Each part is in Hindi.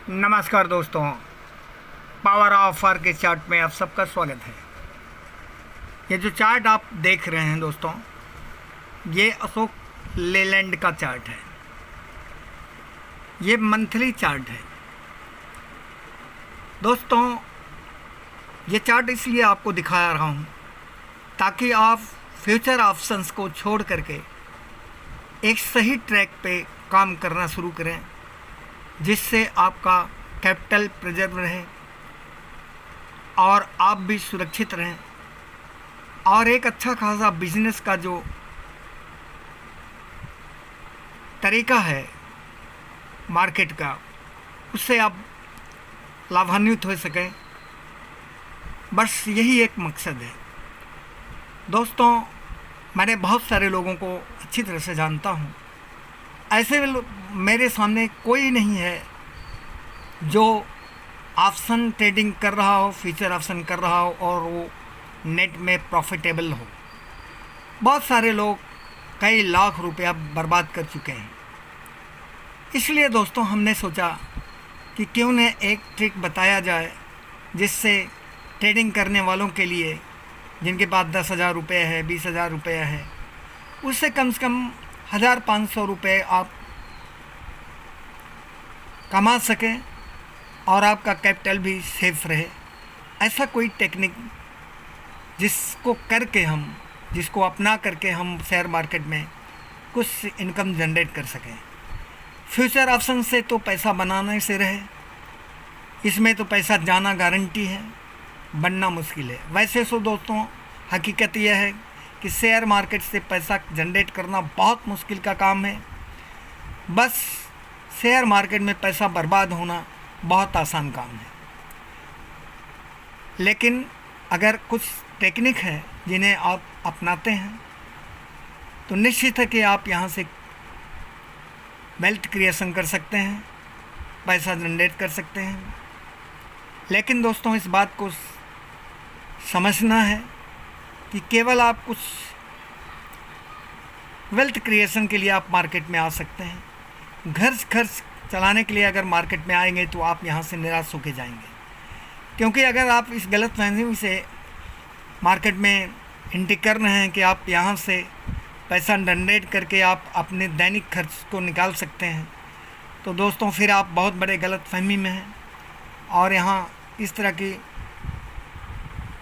नमस्कार दोस्तों, पावर ऑफ आर के चार्ट में आप सबका स्वागत है। ये जो चार्ट आप देख रहे हैं दोस्तों, ये अशोक लेलैंड का चार्ट है। ये मंथली चार्ट है दोस्तों। ये चार्ट इसलिए आपको दिखा रहा हूँ ताकि आप फ्यूचर ऑप्शंस को छोड़ करके एक सही ट्रैक पे काम करना शुरू करें, जिससे आपका कैपिटल प्रिजर्व रहे और आप भी सुरक्षित रहें और एक अच्छा खासा बिजनेस का जो तरीका है मार्केट का, उससे आप लाभान्वित हो सकें। बस यही एक मकसद है दोस्तों। मैंने बहुत सारे लोगों को अच्छी तरह से जानता हूँ। ऐसे मेरे सामने कोई नहीं है जो ऑप्शन ट्रेडिंग कर रहा हो, फ्यूचर ऑप्शन कर रहा हो और वो नेट में प्रॉफिटेबल हो। बहुत सारे लोग कई लाख रुपया बर्बाद कर चुके हैं। इसलिए दोस्तों हमने सोचा कि क्यों न एक ट्रिक बताया जाए, जिससे ट्रेडिंग करने वालों के लिए, जिनके पास 10,000 रुपये है, 20,000 रुपये है, उससे कम से कम 1,500 रुपये आप कमा सकें और आपका कैपिटल भी सेफ रहे। ऐसा कोई टेक्निक जिसको अपना करके हम शेयर मार्केट में कुछ इनकम जनरेट कर सकें। फ्यूचर ऑप्शन से तो पैसा बनाने से रहे, इसमें तो पैसा जाना गारंटी है, बनना मुश्किल है। वैसे तो दोस्तों हकीकत यह है कि शेयर मार्केट से पैसा जनरेट करना बहुत मुश्किल का काम है। बस शेयर मार्केट में पैसा बर्बाद होना बहुत आसान काम है। लेकिन अगर कुछ टेक्निक है जिन्हें आप अपनाते हैं तो निश्चित है कि आप यहाँ से वेल्थ क्रिएशन कर सकते हैं, पैसा जनरेट कर सकते हैं। लेकिन दोस्तों इस बात को समझना है कि केवल आप कुछ वेल्थ क्रिएशन के लिए आप मार्केट में आ सकते हैं। खर्च चलाने के लिए अगर मार्केट में आएंगे तो आप यहाँ से निराश होकर जाएंगे, क्योंकि अगर आप इस गलतफहमी से मार्केट में एंट्री कर रहे हैं कि आप यहाँ से पैसा जनरेट करके आप अपने दैनिक खर्च को निकाल सकते हैं, तो दोस्तों फिर आप बहुत बड़े गलतफहमी में हैं। और यहाँ इस तरह की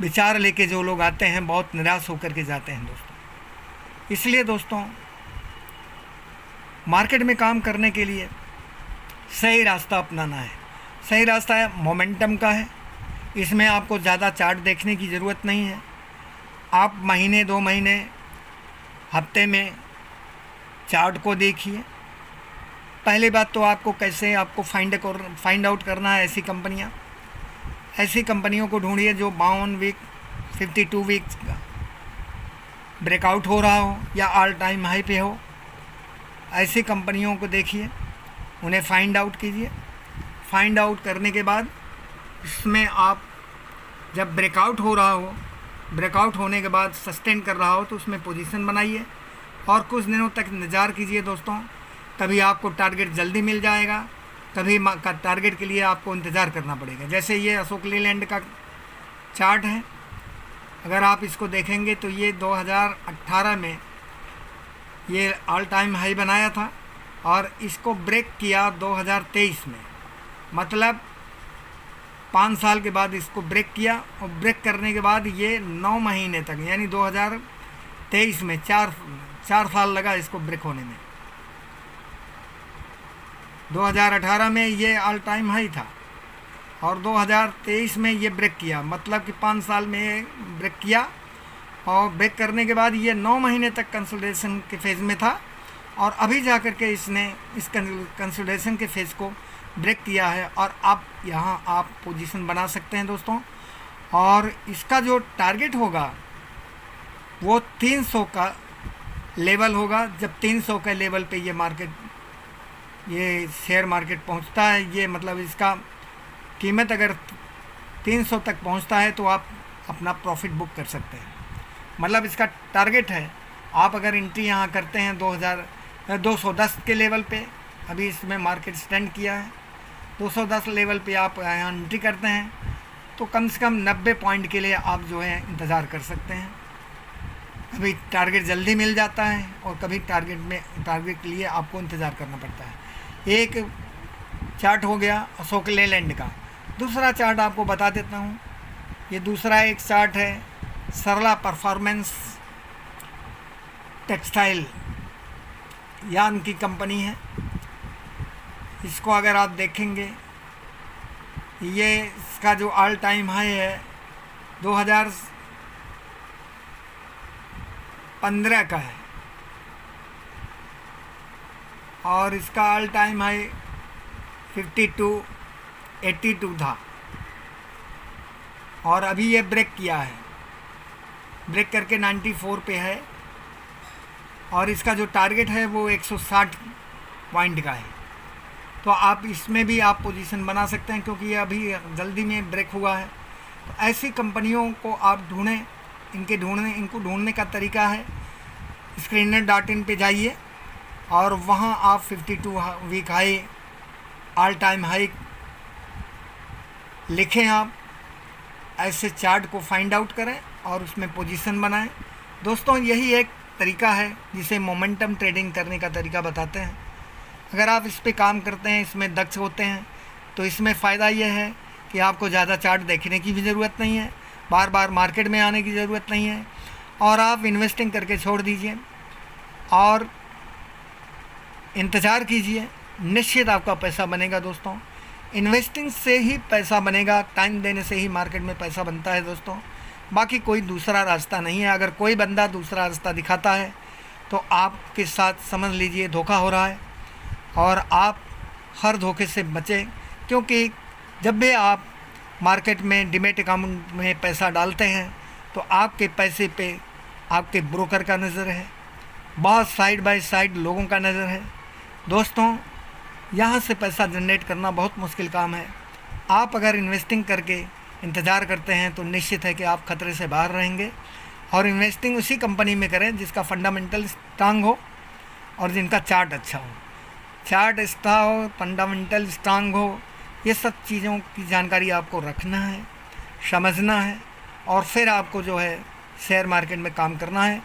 विचार लेके जो लोग आते हैं बहुत निराश होकर के जाते हैं दोस्तों। इसलिए दोस्तों मार्केट में काम करने के लिए सही रास्ता अपनाना है। सही रास्ता है मोमेंटम का है। इसमें आपको ज़्यादा चार्ट देखने की ज़रूरत नहीं है। आप महीने 2 महीने हफ्ते में चार्ट को देखिए। पहली बात तो आपको कैसे आपको फाइंड आउट करना है ऐसी कंपनियों को ढूंढिए जो 52 वीक 52 वीक्स का ब्रेकआउट हो रहा हो या ऑल टाइम हाई पे हो। ऐसी कंपनियों को देखिए, उन्हें फाइंड आउट कीजिए। फाइंड आउट करने के बाद इसमें आप जब ब्रेकआउट हो रहा हो, ब्रेकआउट होने के बाद सस्टेन कर रहा हो, तो उसमें पोजीशन बनाइए और कुछ दिनों तक इंतज़ार कीजिए दोस्तों। कभी आपको टारगेट जल्दी मिल जाएगा, कभी टारगेट के लिए आपको इंतज़ार करना पड़ेगा। जैसे ये अशोक लेलैंड का चार्ट है, अगर आप इसको देखेंगे तो ये 2018 में ये ऑल टाइम हाई बनाया था और इसको ब्रेक किया 2023 में। मतलब 5 साल के बाद इसको ब्रेक किया और ब्रेक करने के बाद ये 9 महीने तक, यानी 2023 में 4 साल लगा इसको ब्रेक होने में। 2018 में ये ऑल टाइम हाई था और 2023 में ये ब्रेक किया, मतलब कि 5 साल में ये ब्रेक किया। और ब्रेक करने के बाद ये 9 महीने तक कंसोलिडेशन के फेज़ में था और अभी जा कर के इसने इस कंसोलिडेशन के फेज़ को ब्रेक किया है और अब यहाँ आप पोजीशन बना सकते हैं दोस्तों। और इसका जो टारगेट होगा वो 300 का लेवल होगा। जब 300 के लेवल पे ये शेयर मार्केट पहुँचता है, ये मतलब इसका कीमत अगर 300 तक पहुँचता है तो आप अपना प्रॉफिट बुक कर सकते हैं। मतलब इसका टारगेट है, आप अगर एंट्री यहाँ करते हैं 210 के लेवल पे, अभी इसमें मार्केट स्टैंड किया है, 210 लेवल पे आप यहाँ एंट्री करते हैं तो कम से कम 90 पॉइंट के लिए आप जो है इंतज़ार कर सकते हैं। कभी टारगेट जल्दी मिल जाता है और कभी टारगेट के लिए आपको इंतज़ार करना पड़ता है। एक चार्ट हो गया अशोक लेलैंड का। दूसरा चार्ट आपको बता देता हूँ। ये दूसरा एक चार्ट है, सरला परफॉर्मेंस टेक्सटाइल यार्न की कंपनी है। इसको अगर आप देखेंगे, ये इसका जो ऑल टाइम हाई है 2015 का है और इसका ऑल टाइम हाई 82 था और अभी ये ब्रेक किया है, ब्रेक करके 94 पे है और इसका जो टारगेट है वो 160 पॉइंट का है। तो आप इसमें भी आप पोजीशन बना सकते हैं क्योंकि ये अभी जल्दी में ब्रेक हुआ है। तो ऐसी कंपनियों को आप ढूंढें। इनको ढूंढने का तरीका है, screener.in पे जाइए और वहाँ आप 52 week high all time high लिखें। आप ऐसे चार्ट को फाइंड आउट करें और उसमें पोजीशन बनाएं। दोस्तों, यही एक तरीका है जिसे मोमेंटम ट्रेडिंग करने का तरीका बताते हैं। अगर आप इस पे काम करते हैं, इसमें दक्ष होते हैं, तो इसमें फ़ायदा यह है कि आपको ज़्यादा चार्ट देखने की भी ज़रूरत नहीं है, बार बार मार्केट में आने की ज़रूरत नहीं है और आप इन्वेस्टिंग करके छोड़ दीजिए और इंतज़ार कीजिए। निश्चित आपका पैसा बनेगा दोस्तों। इन्वेस्टिंग से ही पैसा बनेगा, टाइम देने से ही मार्केट में पैसा बनता है दोस्तों। बाकी कोई दूसरा रास्ता नहीं है। अगर कोई बंदा दूसरा रास्ता दिखाता है तो आपके साथ समझ लीजिए धोखा हो रहा है और आप हर धोखे से बचें, क्योंकि जब भी आप मार्केट में डीमैट अकाउंट में पैसा डालते हैं तो आपके पैसे पे आपके ब्रोकर का नज़र है, बहुत साइड बाय साइड लोगों का नज़र है। दोस्तों, यहाँ से पैसा जनरेट करना बहुत मुश्किल काम है। आप अगर इन्वेस्टिंग करके इंतज़ार करते हैं तो निश्चित है कि आप खतरे से बाहर रहेंगे और इन्वेस्टिंग उसी कंपनी में करें जिसका फंडामेंटल स्ट्रांग हो और जिनका चार्ट अच्छा हो। चार्ट अच्छा हो, फंडामेंटल स्ट्रांग हो, ये सब चीज़ों की जानकारी आपको रखना है, समझना है और फिर आपको जो है शेयर मार्केट में काम करना है।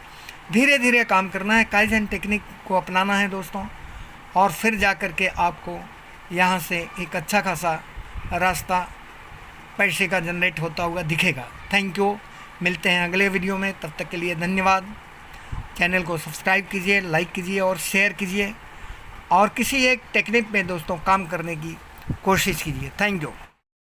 धीरे धीरे काम करना है, काइज़न टेक्निक को अपनाना है दोस्तों, और फिर जा कर के आपको यहाँ से एक अच्छा खासा रास्ता पैसे का जनरेट होता हुआ दिखेगा। Thank you. मिलते हैं अगले वीडियो में, तब तक के लिए धन्यवाद। चैनल को सब्सक्राइब कीजिए, लाइक कीजिए और शेयर कीजिए और किसी एक टेक्निक में दोस्तों काम करने की कोशिश कीजिए। Thank you.